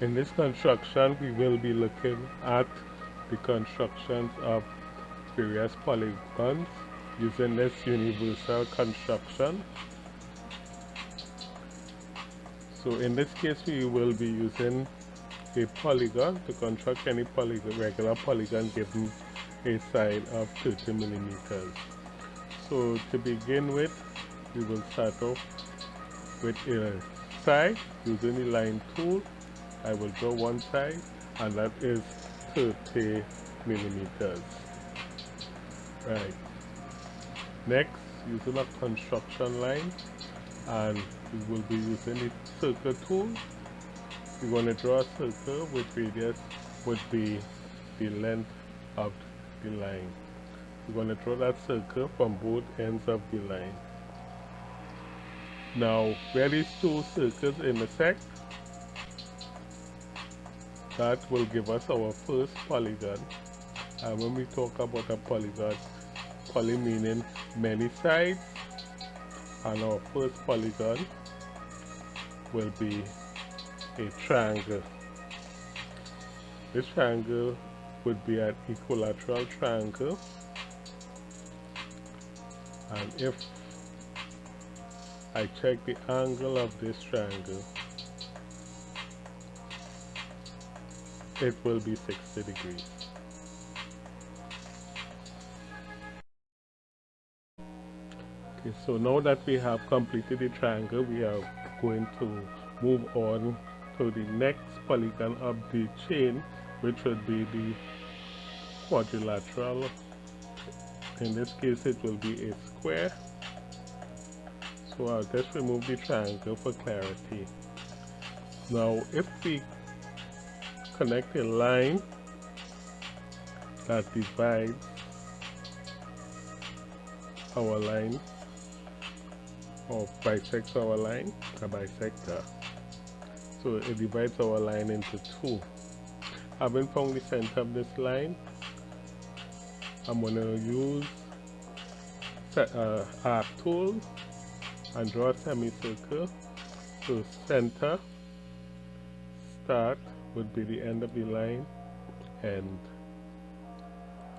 In this construction, we will be looking at the constructions of various polygons using this universal construction. So in this case, we will be using a polygon to construct any polygon, regular polygon given a side of 30 millimeters. So to begin with, we will start off with a side using the line tool. I will draw one side, and that is 30 millimeters. Right. Next, using a construction line, and we will be using the circle tool. We're going to draw a circle with radius would be the length of the line. We're going to draw that circle from both ends of the line. Now, where these two circles intersect, that will give us our first polygon. And when we talk about a polygon, poly meaning many sides, and our first polygon will be a triangle. This triangle would be an equilateral triangle, and if I check the angle of this triangle, it will be 60 degrees. Okay, so now that we have completed the triangle, we are going to move on to the next polygon of the chain, which would be the quadrilateral. In this case, it will be a square. So I'll just remove the triangle for clarity. Now, if we connect a line that divides our line, or bisects our line, a bisector. So it divides our line into two. Having found the center of this line, I'm going to use arc tool and draw a semicircle. So center, start would be the end of the line, and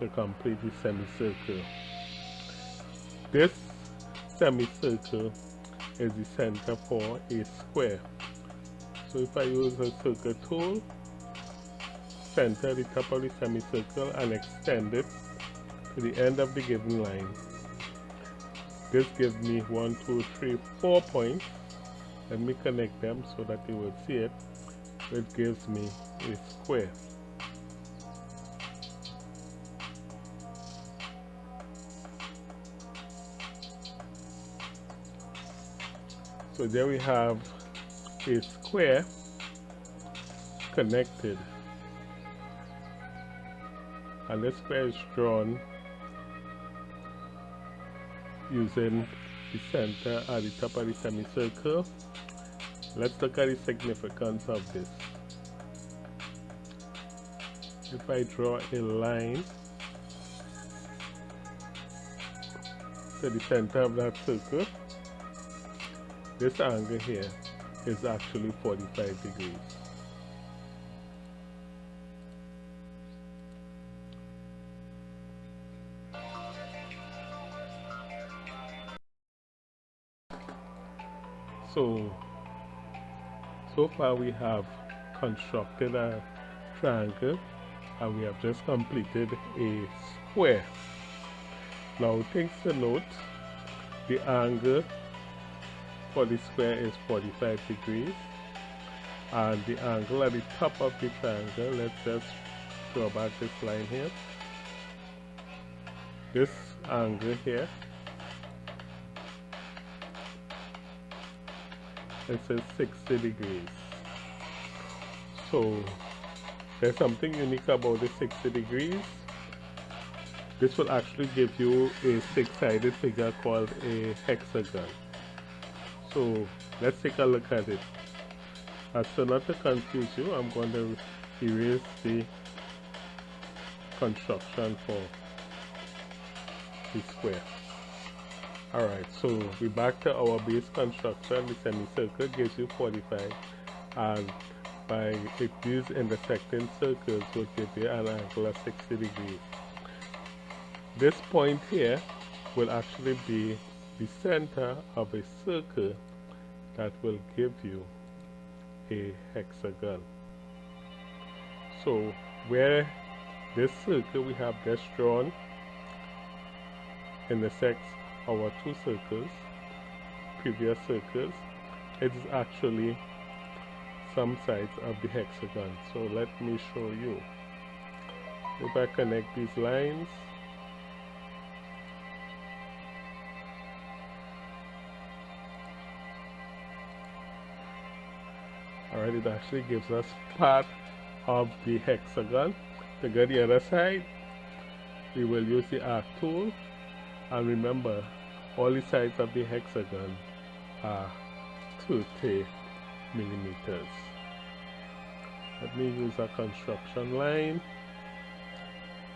to complete the semicircle. This semicircle is the center for a square. So if I use a circle tool, center the top of the semicircle and extend it to the end of the given line. This gives me 1, 2, 3, 4 points. Let me connect them so that you will see it. It gives me a square. So there we have a square connected, and this square is drawn using the center at the top of the semicircle. Let's look at the significance of this. If I draw a line to the center of that circle, this angle here is actually 45 degrees. So far we have constructed a triangle, and we have just completed a square. Now things to note, the angle for the square is 45 degrees, and the angle at the top of the triangle, let's just draw back this line here. This angle here, it says 60 degrees. So there's something unique about the 60 degrees. This will actually give you a 6-sided figure called a hexagon. So let's take a look at it. So not to confuse you, I'm going to erase the construction for the square. Alright, so we're back to our base construction. The semicircle gives you 45, and by these intersecting circles will give you an angle of 60 degrees. This point here will actually be the center of a circle that will give you a hexagon. So where this circle we have just drawn intersects our two circles, previous circles, it is actually some sides of the hexagon. So let me show you. If I connect these lines, alright, it actually gives us part of the hexagon. To get the other side, we will use the arc tool, and remember, all the sides of the hexagon are 30 millimeters. Let me use a construction line,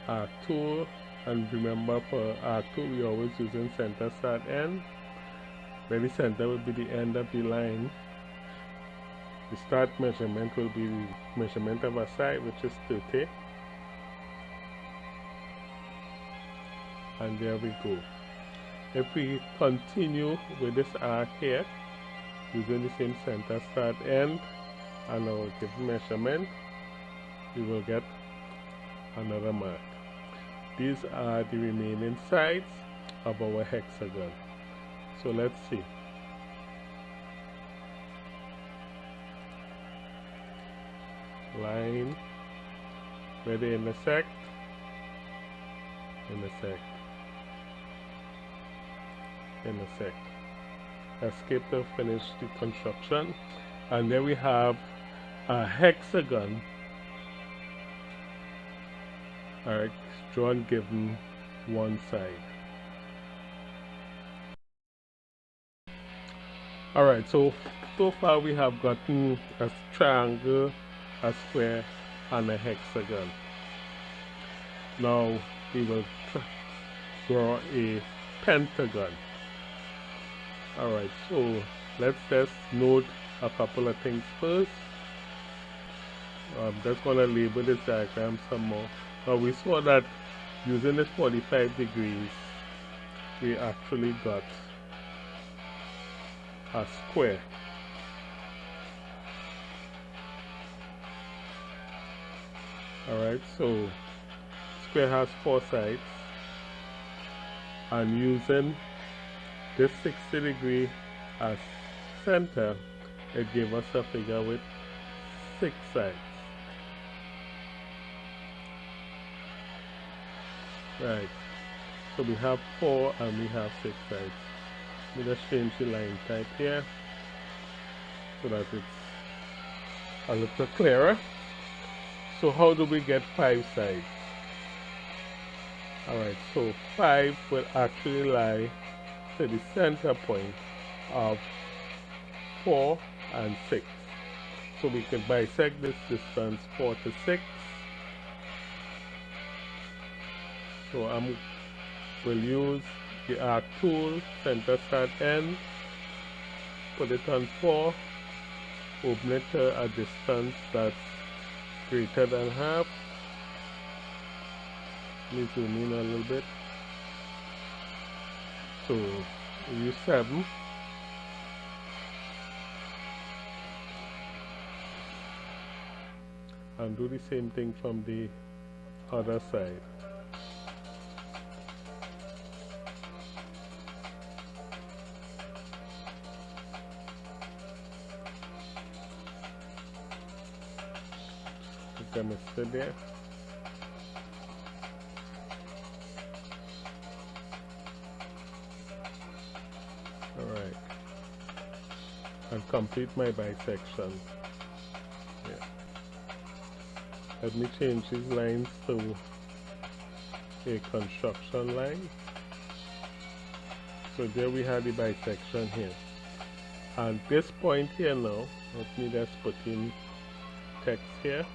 arc tool, and remember for arc tool we always using center start end, where the center will be the end of the line. The start measurement will be the measurement of a side, which is 30. And there we go. If we continue with this arc here, using the same center start end and our given measurement, we will get another mark. These are the remaining sides of our hexagon. So let's see. Line where they intersect, escape to finish the construction, and there we have a hexagon, alright, drawn given one side. Alright, so far we have gotten a triangle, a square, and a hexagon. Now we will draw a pentagon. Alright, so let's just note a couple of things first. I'm just going to label this diagram some more. Now we saw that using this 45 degrees, we actually got a square. Alright, so square has 4 sides, and using this 60 degree as center, it gave us a figure with 6 sides. Right, so we have 4 and we have 6 sides. Let me just change the line type here so that it's a little clearer. So how do we get 5 sides? Alright, so 5 will actually lie to the center point of 4 and 6. So we can bisect this distance 4 to 6. So I will use the arc tool, center start end, put it on 4, open it to a distance that's greater than half. Let me zoom in a little bit. So we use 7. And do the same thing from the other side. I missed it there. Alright. And complete my bisection. Yeah. Let me change these lines to a construction line. So there we have the bisection here. And this point here now, let me just put in text here.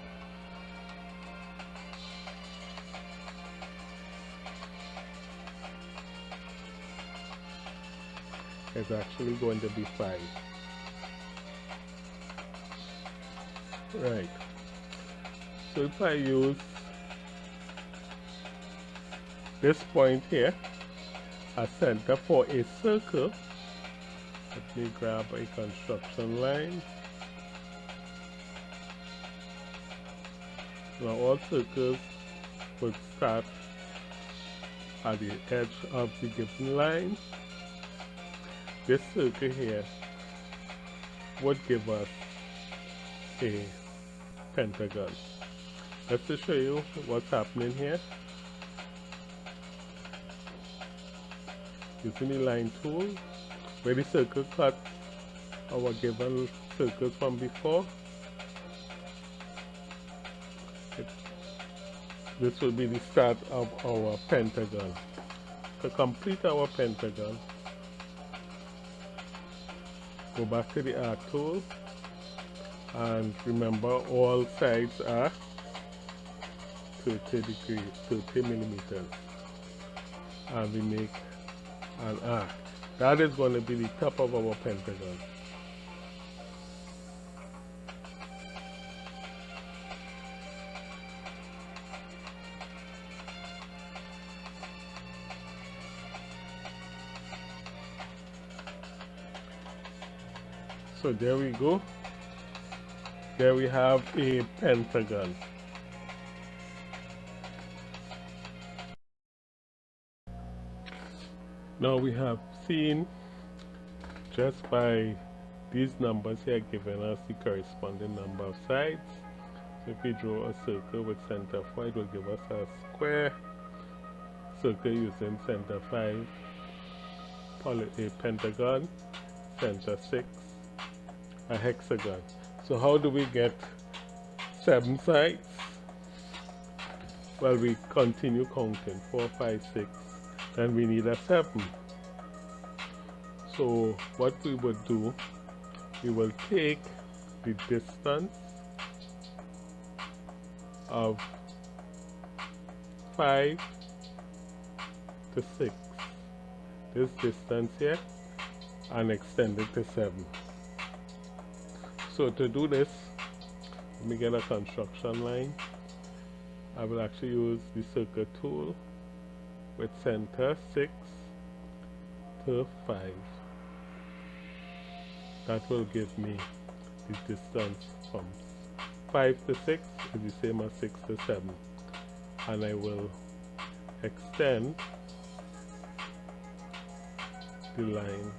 It's actually going to be 5. Right. So if I use this point here as center for a circle, let me grab a construction line. Now all circles would start at the edge of the given line. This circle here would give us a pentagon. Just to show you what's happening here, using the line tool, where the circle cuts our given circle from before, this will be the start of our pentagon. To complete our pentagon, go back to the arc tool, and remember all sides are 30 degrees, 30 millimeters, and we make an arc. That is going to be the top of our pentagon. So there we go. There we have a pentagon. Now we have seen, just by these numbers here, giving us the corresponding number of sides. So if we draw a circle with center 4, it will give us a square circle using center 5, a pentagon, center 6, a hexagon. So how do we get 7 sides? Well, we continue counting 4, 5, 6, then we need a 7. So what we would do, we will take the distance of 5 to 6, this distance here, and extend it to 7. So to do this, let me get a construction line. I will actually use the circle tool with center 6 to 5. That will give me the distance from 5 to 6 is the same as 6 to 7. And I will extend the line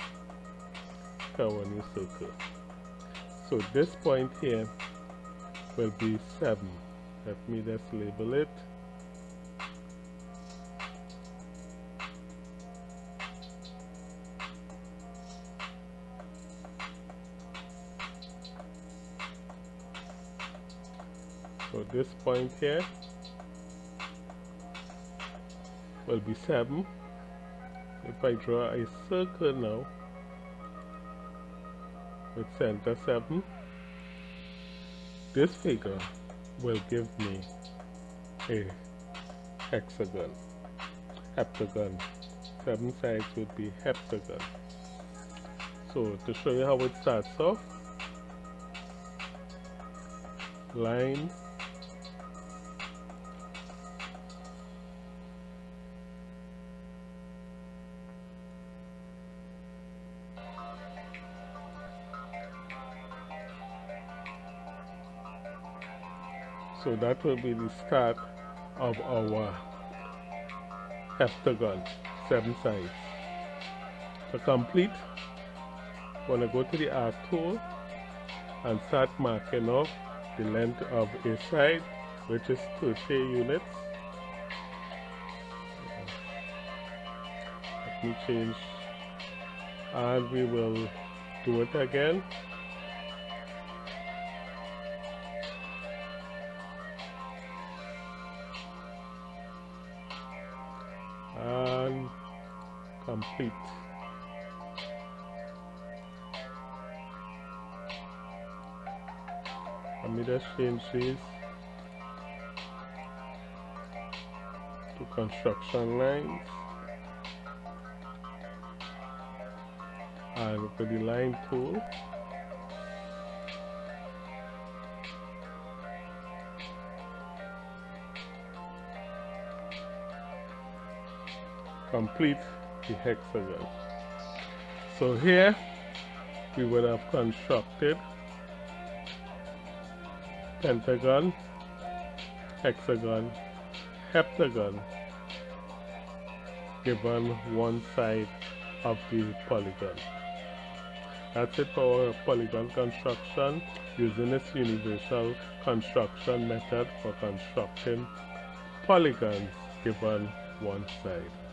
to our new circle. So this point here will be 7. Let me just label it. So this point here will be 7. If I draw a circle now with center 7, this figure will give me a hexagon, heptagon. 7 sides would be heptagon. So to show you how it starts off, line, so that will be the start of our heptagon, 7 sides. To complete, I'm going to go to the arc tool and start marking off the length of a side, which is 30 units. Let me change, and we will do it again. And complete. Let me just change these to construction lines, and with the line tool complete the hexagon. So here we would have constructed pentagon, hexagon, heptagon given one side of the polygon. That's it for our polygon construction using this universal construction method for constructing polygons given one side.